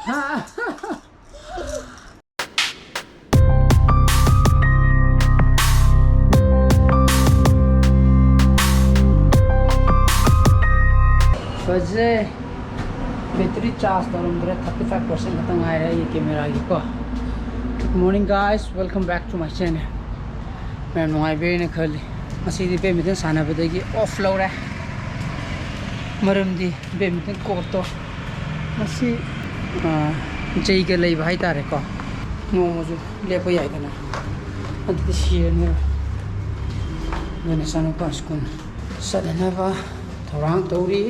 Today, battery charge around 35% खत्म आ रहा है ये कैमरा की को. Good morning guys, welcome back to my channel. मैं नॉय बे ने खली मसीदी पे मिथन साना बदेगी ऑफ लो रहा मरमदी बे मिथन कोर्ट तो मसी जई के लई भाई तारे को नो मजु ले पे आइदा ना अदि शियर ने ने सानो पास कुन सदना बा थोरांग तौरी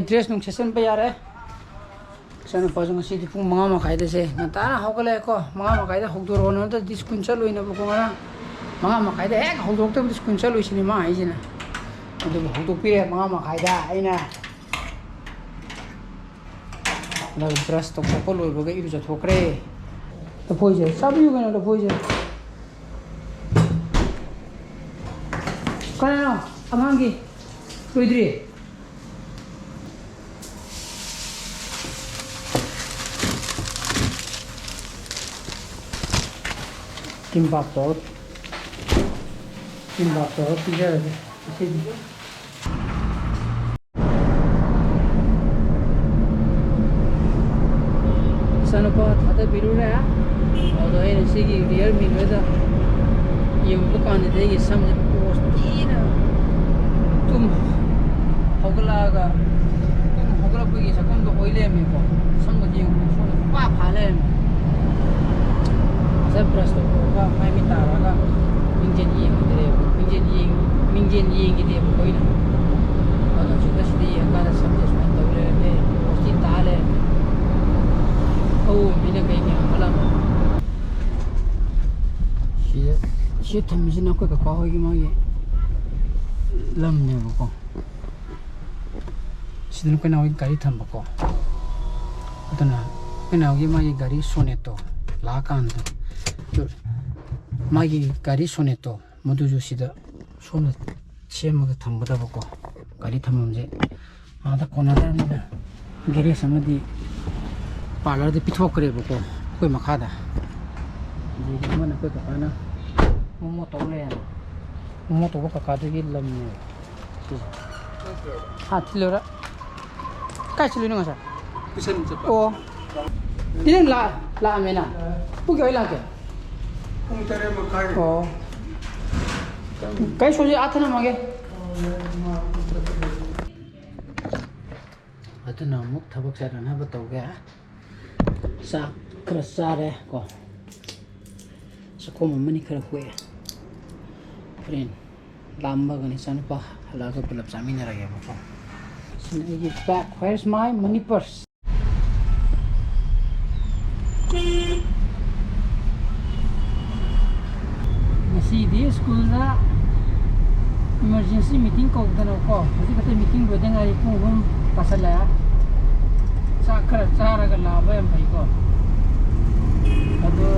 ड्रेस नुं सेशन पे यार है सानो पाजंग सी पुंग मंगा मा खाइदे से नताना हौगले को मंगा मा खाइदे हौदोरो न त डिस्कुन चलोइना बको ना मंगा मा खाइदे एक हौदोक्ते डिस्कुन चलोइ सिनि मा हाइजिना अदु हौदोपिरे मंगा मा खाइदा आइना ला ब्रश तो को लोइबगे इरु ज थोक्रे त फोइजे साबियु गना त फोइजे कना अमांगी लोइद्री Kimbap to pizza है इसे दीजिए सानो को था बिरु रहा और तो ये इसी की रियल मी में तो ये दुकान दे ये समझ पोस्ट तीन तुम होगला पे ये सकून तो ओइले में को समझ ये सोने पा फाले सब प्रश्न का मैं भी तारा का मिंजन ये की दे कोई ना और जो कुछ दी है का समझ में तो ले उसकी ताल है ओ मैंने कहीं क्या मतलब ये थमिस ना कोई का होगी मांगे लमने को सिद्धन को ना होगी गाड़ी थम को तो ना ना होगी मांगे गाड़ी सोने तो लाकान मागी गाड़ी सोने तो मधुजु सिदा सोने सेमगा थम्बदबको गाड़ी थममजे आदा कोनादरनिना गेरे समदि पार्लर दे पिथोकरेबको कोई मखादा जी मन कोई कपाना मोमो तोले मोमो तो का कादगी लमने हां तिलोरा काय चलिनो ngasa पिसन चपा ओ इदन ला मेना पुगे लाके तेरे मखाई ओ कई सोचे आते ना मांगे अत ना मुक थबक से रहना बताओ क्या सा क्रसा रे को सको मम्मी खर हुए फ्रेंड लांबा गनी सन पा हला को पुलब सामी न रहे बको सने ये back where's my money purse di school na emergency meeting ko dano ko kasi kata meeting bodeng ari pung pasala sakra chara ga laba em bai ko ado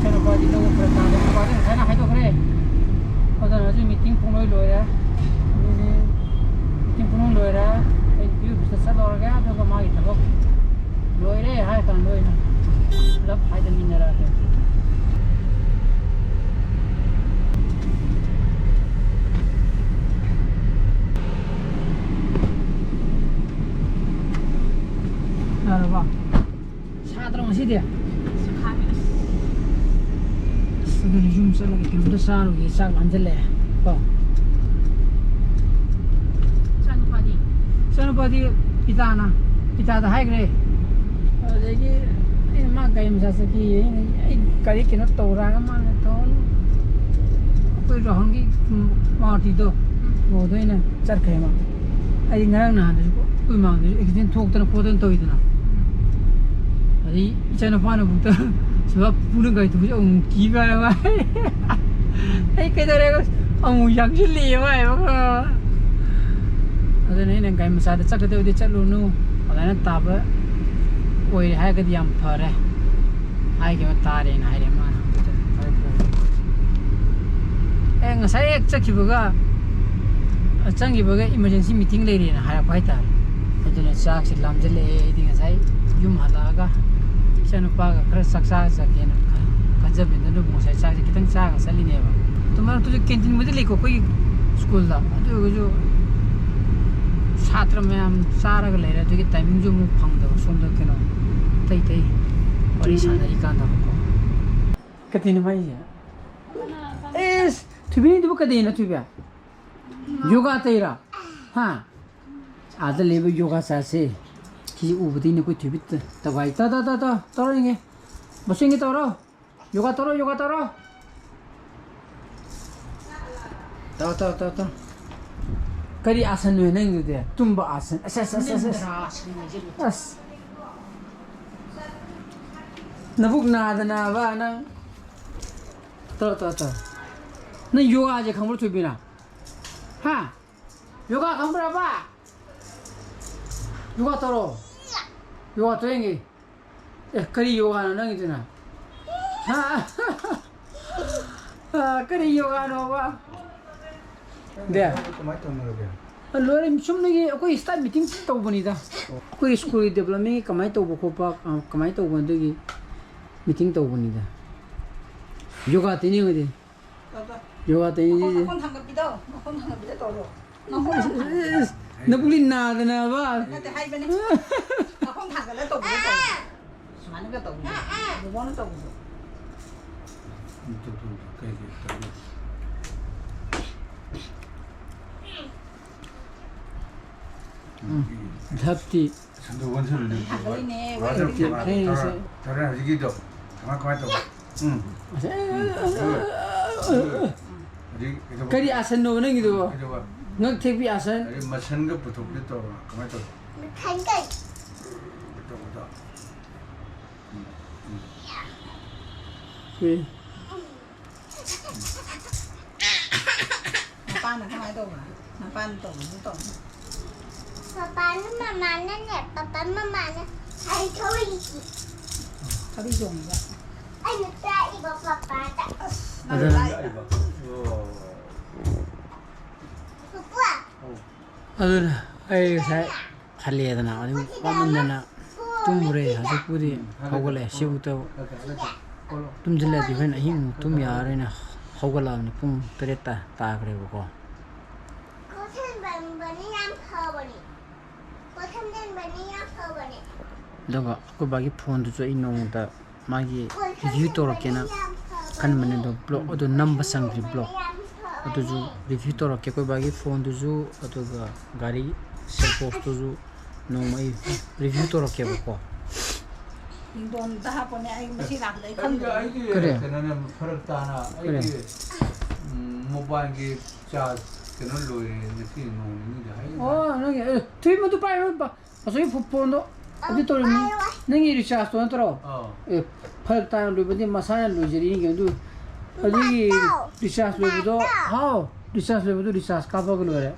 chana ba di lo prata da ba da kana hai to kare ado na ji meeting pung loi ya ni meeting pung loi ra ai view bisa sa lor ga ado ma gi thabo loi re hai kan loi na lab hai da min ra ke Araba. Tadro masih dia. Sekali. Sudah jum sa lagi kita saru ye sak anjale. Ko. Sanupadi pita da hai gre. Lagi ini mak gaya masa seki ini kali kena tora ka mana ton. Koi rohon ki mati do. Wo do ina char khe ma. Ai ngarang na de ko. Koi ma de ek din thok tan ko tan toi dana. अरे इचना पाना बुता सुबह पूरा गई तो मुझे की कर रहा है ये किधर है याक चली है भाई वो अरे नहीं गई मसाले चक्कर तो चलो नो और ना ताप कोई है कि दिया फर है आई के मत तारे ना है रे माना ngasai ek chakhibaga changibaga emergency meeting le ri na hara pai ta aduna chak se lamjale idi ngasai yum halaga Nupaga khara saksa sakena kajabinda no mosai chak kitang chak sali ne ba tumar tu canteen mujhe liko koi school da adu jo chhatra mayam chara ga lera tu ki timing jo mu phang da som da keno tai tai ori sana ri kan da ko katin mai ya es Thoibi du kadina Thoibi yoga taira ha ada lebe yoga sa se ki ubudi ne ko Thoibi ta bai ta toro nge bosingi toro yoga toro ta kari asan ne nang de tumba asan as nabuk na da na ba nang ta na yoga je khambur Thoibi na ha yoga khambra ba yoga toro yoga to nge kari yoga na nang idina ha kari yoga no ba de lore sumne ge koi start meeting to bani da koi school development kamai to ko pa kamai to ban de meeting to bani da yoga te ni de yoga te ni kon thang bi do to ro na bulin na da na ba na te hai bane kon thang la to bi to mana ga to bi bon to dhapti sandu wansul ni ne tara hiji do kama to kari asan no nang ido ngak thebi asan masan ga puthok bi to kama to thang kai ke pa na kamai to na pan to Papa nó mama nó nè, papa mama nó ai thôi ka bi jong ya anh nó ra đi bảo papa đã papa aduna ai sai khali da na adu paman na tumure ha puri hogale sibu to tumjila di ben ahim tum yare na hogala ni pum pereta ta gre ko có thêm bạn đi ăn phở bẩn có thêm đến bạn đi ăn phở bẩn daga ko bagi phone du choi nong da magi review to rokena kan mane do blog odo number sang ri blog odo ju review to rokke ko bagi phone du ju odo ga gari sel post du ju no mai review to rokke ko ing don ta ha pone ai mi si rak dai kham kare kana farak ta na ai mobile ge charge kana loye ni si no ni da ai oh no ge Thoibi mo to pai ba so yi phone do adi to ni nangi recharge to tro phal ta lu badi masaya lu jeri ni ge du adi recharge lu do how recharge lu do recharge ka ba lu re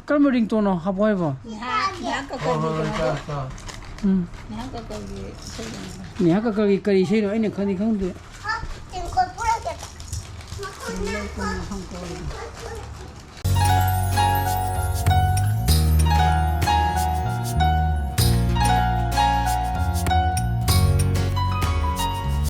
kal mo ring to no ha boy ba ya ka ko bi ta ya ka ko bi ni ha ka kari sei no ai ne khani khang de tiền cột bữa kìa mà không ko hang ko